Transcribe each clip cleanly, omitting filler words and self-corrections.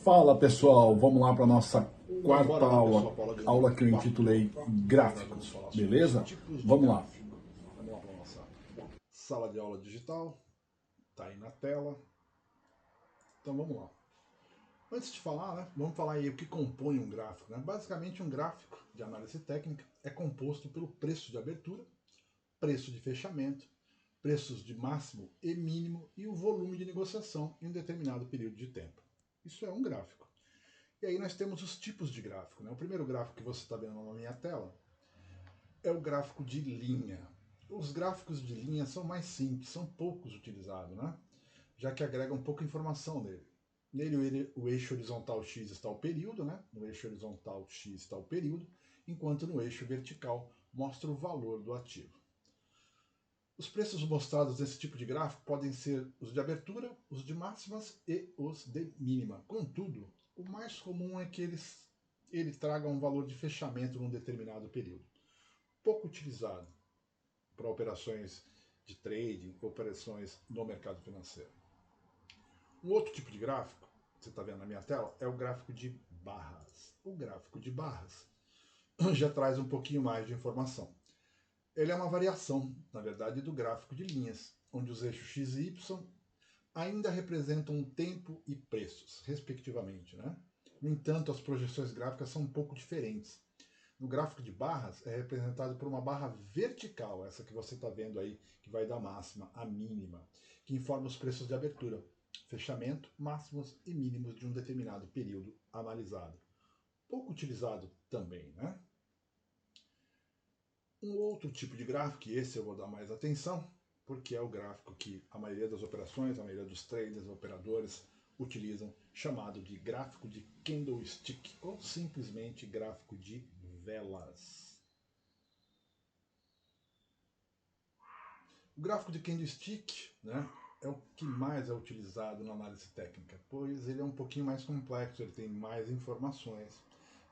Fala pessoal, vamos lá para a nossa quarta Bora lá, aula, pessoal, Paula, aula que eu quarta intitulei aula. Gráficos, beleza? Vamos lá. Vamos lá para a nossa sala de aula digital, tá aí na tela. Então vamos lá. Antes de falar, né, vamos falar aí o que compõe um gráfico. Né? Basicamente um gráfico de análise técnica é composto pelo preço de abertura, preço de fechamento, preços de máximo e mínimo e o volume de negociação em um determinado período de tempo. Isso é um gráfico. E aí nós temos os tipos de gráfico. Né? O primeiro gráfico que você está vendo na minha tela é o gráfico de linha. Os gráficos de linha são mais simples, são poucos utilizados, né? Já que agregam pouca informação nele. Nele o eixo horizontal X está o período, né? No eixo horizontal X está o período, enquanto no eixo vertical mostra o valor do ativo. Os preços mostrados nesse tipo de gráfico podem ser os de abertura, os de máximas e os de mínima. Contudo, o mais comum é que ele traga um valor de fechamento num determinado período. Pouco utilizado para operações de trading, operações no mercado financeiro. Um outro tipo de gráfico, que você está vendo na minha tela, é o gráfico de barras. O gráfico de barras já traz um pouquinho mais de informação. Ele é uma variação, na verdade, do gráfico de linhas, onde os eixos X e Y ainda representam tempo e preços, respectivamente. Né? No entanto, as projeções gráficas são um pouco diferentes. No gráfico de barras é representado por uma barra vertical, essa que você está vendo aí, que vai da máxima à mínima, que informa os preços de abertura, fechamento, máximos e mínimos de um determinado período analisado. Pouco utilizado também, né? Um outro tipo de gráfico, e esse eu vou dar mais atenção, porque é o gráfico que a maioria das operações, a maioria dos traders, operadores utilizam, chamado de gráfico de candlestick, ou simplesmente gráfico de velas. O gráfico de candlestick, né, é o que mais é utilizado na análise técnica, pois ele é um pouquinho mais complexo, ele tem mais informações.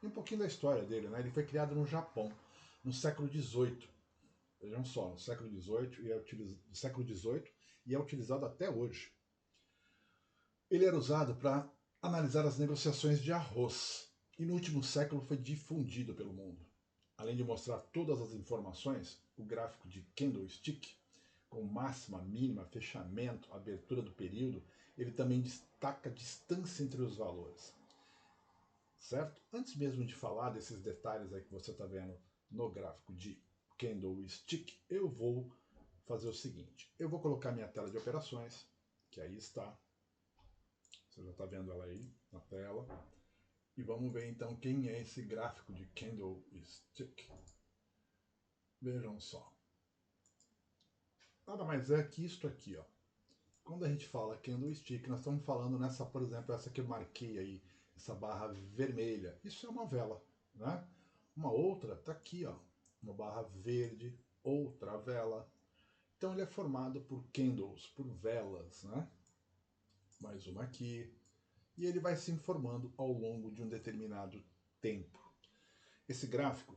E um pouquinho da história dele, né? Ele foi criado no Japão, no século XVIII. Vejam só, no século XVIII e é utilizado até hoje. Ele era usado para analisar as negociações de arroz e no último século foi difundido pelo mundo. Além de mostrar todas as informações, o gráfico de candlestick, com máxima, mínima, fechamento, abertura do período, ele também destaca a distância entre os valores. Certo? Antes mesmo de falar desses detalhes aí que você está vendo no gráfico de candlestick, eu vou fazer o seguinte. Eu vou colocar minha tela de operações, que aí está. Você já está vendo ela aí na tela. E vamos ver então quem é esse gráfico de candlestick. Vejam só. Nada mais é que isto aqui, ó. Quando a gente fala candlestick, nós estamos falando nessa, por exemplo, essa que eu marquei aí, essa barra vermelha. Isso é uma vela, né? Uma outra está aqui, ó, uma barra verde, outra vela. Então ele é formado por candles, por velas, né? Mais uma aqui. E ele vai se formando ao longo de um determinado tempo. Esse gráfico,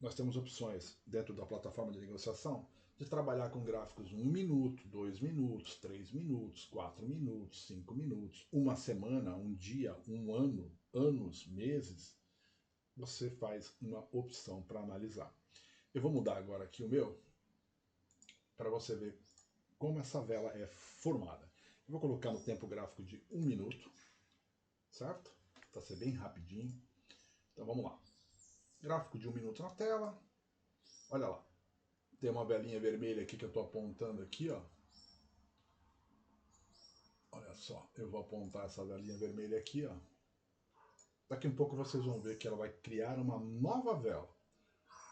nós temos opções dentro da plataforma de negociação de trabalhar com gráficos 1 minuto, 2 minutos, 3 minutos, 4 minutos, 5 minutos, uma semana, um dia, um ano, anos, meses. Você faz uma opção para analisar. Eu vou mudar agora aqui o meu para você ver como essa vela é formada. Eu vou colocar no tempo gráfico de 1 minuto, certo? Para ser bem rapidinho. Então vamos lá. Gráfico de 1 minuto na tela. Olha lá. Tem uma velinha vermelha aqui que eu estou apontando aqui, ó. Olha só, eu vou apontar essa velinha vermelha aqui, ó. Daqui a um pouco vocês vão ver que ela vai criar uma nova vela.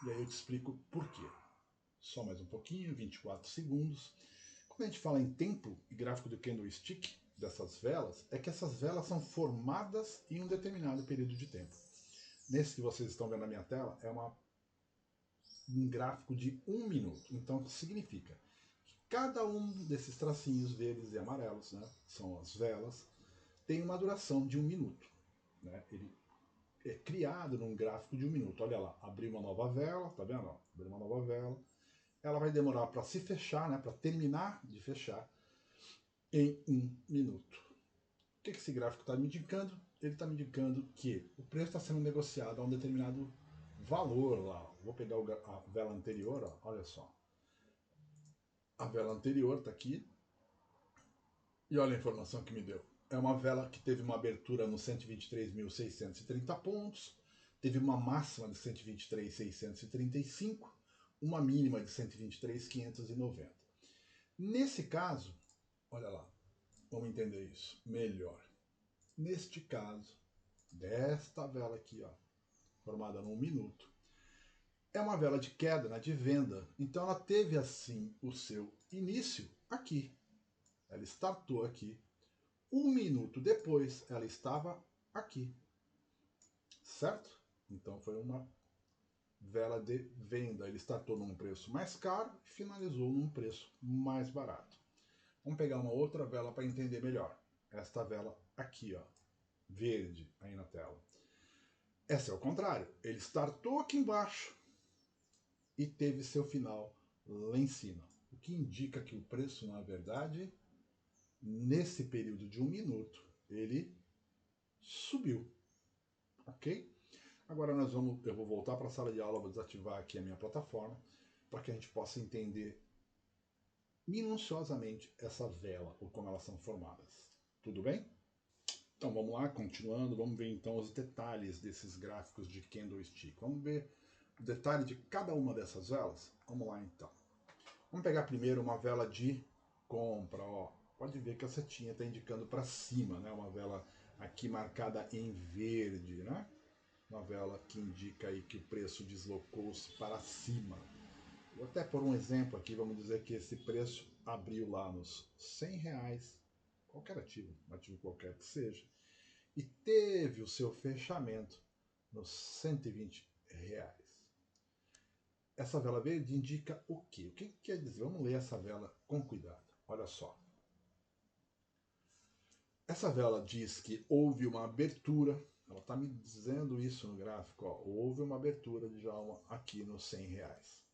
E aí eu te explico por quê. Só mais um pouquinho, 24 segundos. Quando a gente fala em tempo e gráfico do candlestick, dessas velas, é que essas velas são formadas em um determinado período de tempo. Nesse que vocês estão vendo na minha tela, é um gráfico de 1 minuto. Então, significa que cada um desses tracinhos verdes e amarelos, né, são as velas, tem uma duração de 1 minuto. Né? Ele é criado num gráfico de 1 minuto. Olha lá, abriu uma nova vela, tá vendo? Abriu uma nova vela. Ela vai demorar para se fechar, né, para terminar de fechar, em 1 minuto. que esse gráfico está me indicando? Ele está me indicando que o preço está sendo negociado a um determinado valor lá. Vou pegar a vela anterior, ó, olha só. A vela anterior está aqui. E olha a informação que me deu. É uma vela que teve uma abertura nos 123.630 pontos, teve uma máxima de 123.635, uma mínima de 123.590. Nesse caso, olha lá, vamos entender isso melhor. Neste caso, desta vela aqui, ó, formada num minuto, é uma vela de queda, né, de venda. Então ela teve assim o seu início aqui. Ela startou aqui. Um minuto depois, ela estava aqui. Certo? Então foi uma vela de venda. Ele startou num preço mais caro e finalizou num preço mais barato. Vamos pegar uma outra vela para entender melhor. Esta vela aqui, ó, verde aí na tela. Essa é o contrário. Ele startou aqui embaixo e teve seu final lá em cima. O que indica que o preço, na verdade, nesse período de um minuto, ele subiu. Ok? Agora eu vou voltar para a sala de aula, vou desativar aqui a minha plataforma, para que a gente possa entender minuciosamente essa vela, ou como elas são formadas. Tudo bem? Então vamos lá, continuando, vamos ver então os detalhes desses gráficos de candlestick. Vamos ver o detalhe de cada uma dessas velas? Vamos lá então. Vamos pegar primeiro uma vela de compra, ó. Pode ver que a setinha está indicando para cima, né? Uma vela aqui marcada em verde, né? Uma vela que indica aí que o preço deslocou-se para cima. Vou até pôr um exemplo aqui, vamos dizer que esse preço abriu lá nos R$100, qualquer ativo qualquer que seja, e teve o seu fechamento nos R$120. Essa vela verde indica o quê? O que quer dizer? Vamos ler essa vela com cuidado. Olha só. Essa vela diz que houve uma abertura, ela está me dizendo isso no gráfico, ó, houve uma abertura de Djalma aqui nos R$100.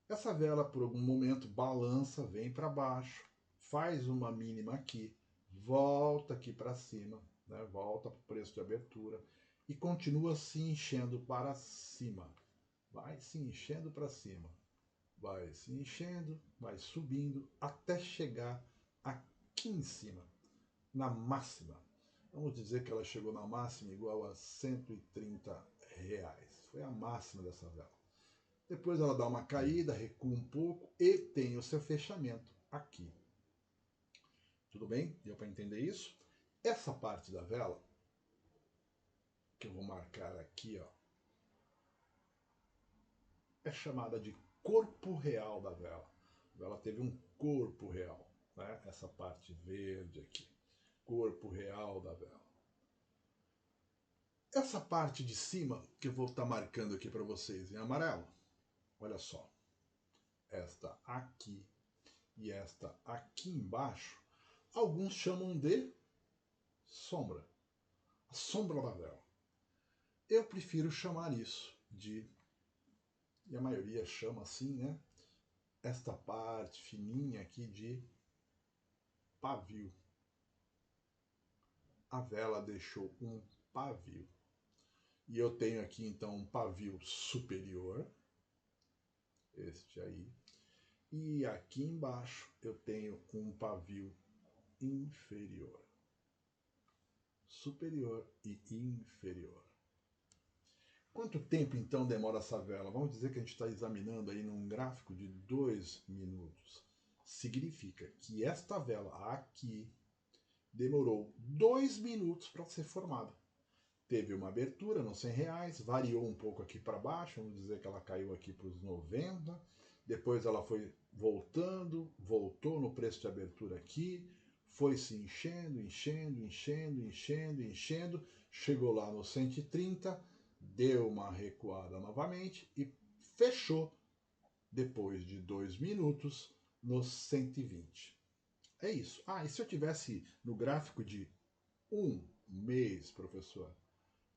Essa vela, por algum momento, balança, vem para baixo, faz uma mínima aqui, volta aqui para cima, né, volta para o preço de abertura e continua se enchendo para cima. Vai se enchendo para cima, vai se enchendo, vai subindo até chegar aqui em cima, na máxima. Vamos dizer que ela chegou na máxima igual a R$130. Foi a máxima dessa vela. Depois ela dá uma caída, recua um pouco e tem o seu fechamento aqui. Tudo bem? Deu para entender isso? Essa parte da vela, que eu vou marcar aqui, ó, é chamada de corpo real da vela. A vela teve um corpo real, né? Essa parte verde aqui. Corpo real da vela. Essa parte de cima, que eu vou estar marcando aqui para vocês em amarelo, olha só. Esta aqui e esta aqui embaixo, alguns chamam de sombra. A sombra da vela. Eu prefiro chamar isso de, e a maioria chama assim, né? Esta parte fininha aqui de pavio. A vela deixou um pavio. E eu tenho aqui então um pavio superior, este aí, e aqui embaixo eu tenho um pavio inferior. Superior e inferior. Quanto tempo então demora essa vela? Vamos dizer que a gente está examinando aí num gráfico de 2 minutos. Significa que esta vela aqui demorou 2 minutos para ser formada. Teve uma abertura nos R$100, variou um pouco aqui para baixo, vamos dizer que ela caiu aqui para os 90, depois ela foi voltando, voltou no preço de abertura aqui, foi se enchendo, enchendo, chegou lá no 130, deu uma recuada novamente e fechou, depois de 2 minutos, nos 120. É isso. Ah, e se eu tivesse no gráfico de 1 mês, professor?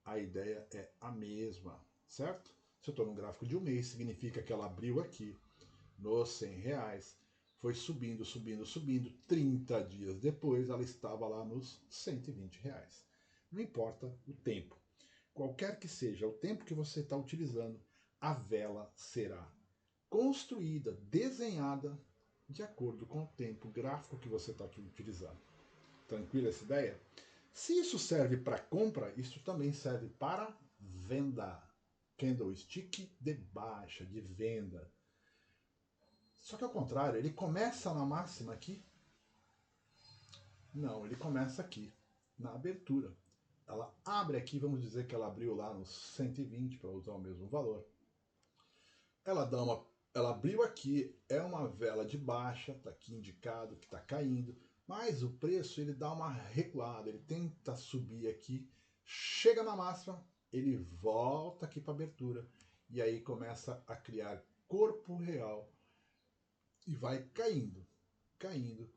A ideia é a mesma, certo? Se eu estou no gráfico de 1 mês, significa que ela abriu aqui nos R$100, Foi subindo, subindo, subindo. 30 dias depois, ela estava lá nos R$ 120. Não importa o tempo. Qualquer que seja o tempo que você está utilizando, a vela será construída, desenhada, de acordo com o tempo gráfico que você está utilizando. Tranquila essa ideia? Se isso serve para compra, isso também serve para venda. Candlestick de baixa, de venda. Só que ao contrário, ele começa na máxima aqui? Não, ele começa aqui, na abertura. Ela abre aqui, vamos dizer que ela abriu lá nos 120 para usar o mesmo valor. Ela abriu aqui, é uma vela de baixa, está aqui indicado que está caindo, mas o preço ele dá uma recuada, ele tenta subir aqui, chega na máxima, ele volta aqui para a abertura e aí começa a criar corpo real e vai caindo, caindo,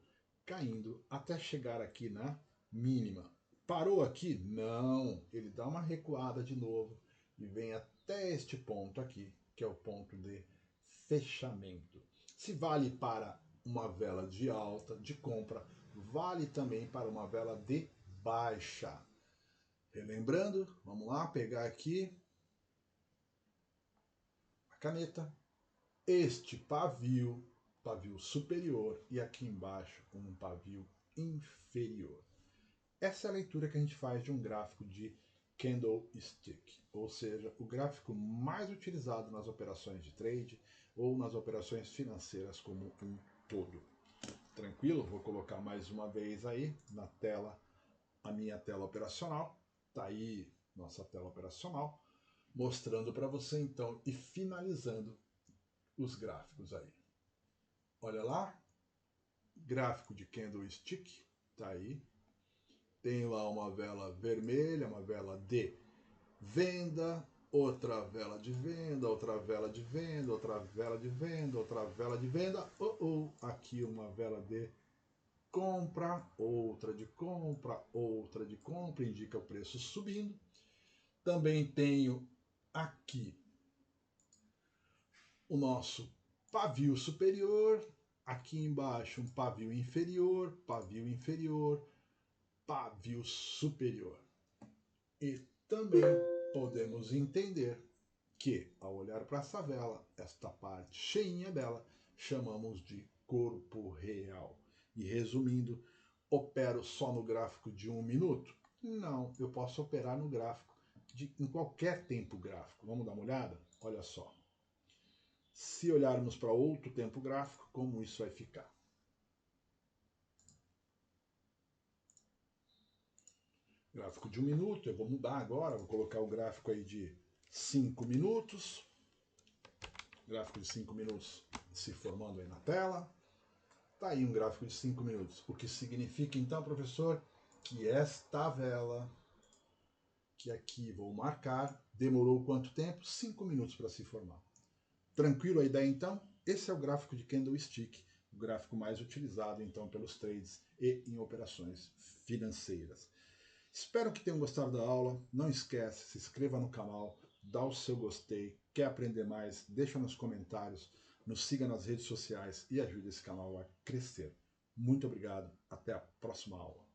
caindo até chegar aqui na mínima. Parou aqui? Não, ele dá uma recuada de novo e vem até este ponto aqui, que é o ponto de fechamento. Se vale para uma vela de alta, de compra, vale também para uma vela de baixa. Relembrando, vamos lá, pegar aqui a caneta, este pavio superior e aqui embaixo um pavio inferior. Essa é a leitura que a gente faz de um gráfico de candlestick, ou seja, o gráfico mais utilizado nas operações de trade ou nas operações financeiras como um todo. Tranquilo? Vou colocar mais uma vez aí na tela a minha tela operacional. Tá aí nossa tela operacional, mostrando para você então e finalizando os gráficos aí. Olha lá, gráfico de candlestick, tá aí. Tem lá uma vela vermelha, uma vela de venda, outra vela de venda, outra vela de venda, outra vela de venda, outra vela de venda. Aqui uma vela de compra, outra de compra, outra de compra, indica o preço subindo. Também tenho aqui o nosso pavio superior, aqui embaixo um pavio inferior, pavio superior. E também podemos entender que, ao olhar para essa vela, esta parte cheinha dela, chamamos de corpo real. E resumindo, opero só no gráfico de 1 minuto? Não, eu posso operar no gráfico em qualquer tempo gráfico. Vamos dar uma olhada? Olha só. Se olharmos para outro tempo gráfico, como isso vai ficar? Gráfico de 1 minuto, eu vou mudar agora, vou colocar o gráfico aí de 5 minutos. Gráfico de 5 minutos se formando aí na tela. Tá aí um gráfico de 5 minutos. O que significa então, professor, que esta vela, que aqui vou marcar, demorou quanto tempo? 5 minutos para se formar. Tranquilo a ideia então? Esse é o gráfico de candlestick, o gráfico mais utilizado então pelos trades e em operações financeiras. Espero que tenham gostado da aula. Não esquece, se inscreva no canal, dá o seu gostei. Quer aprender mais? Deixa nos comentários, nos siga nas redes sociais e ajude esse canal a crescer. Muito obrigado, até a próxima aula.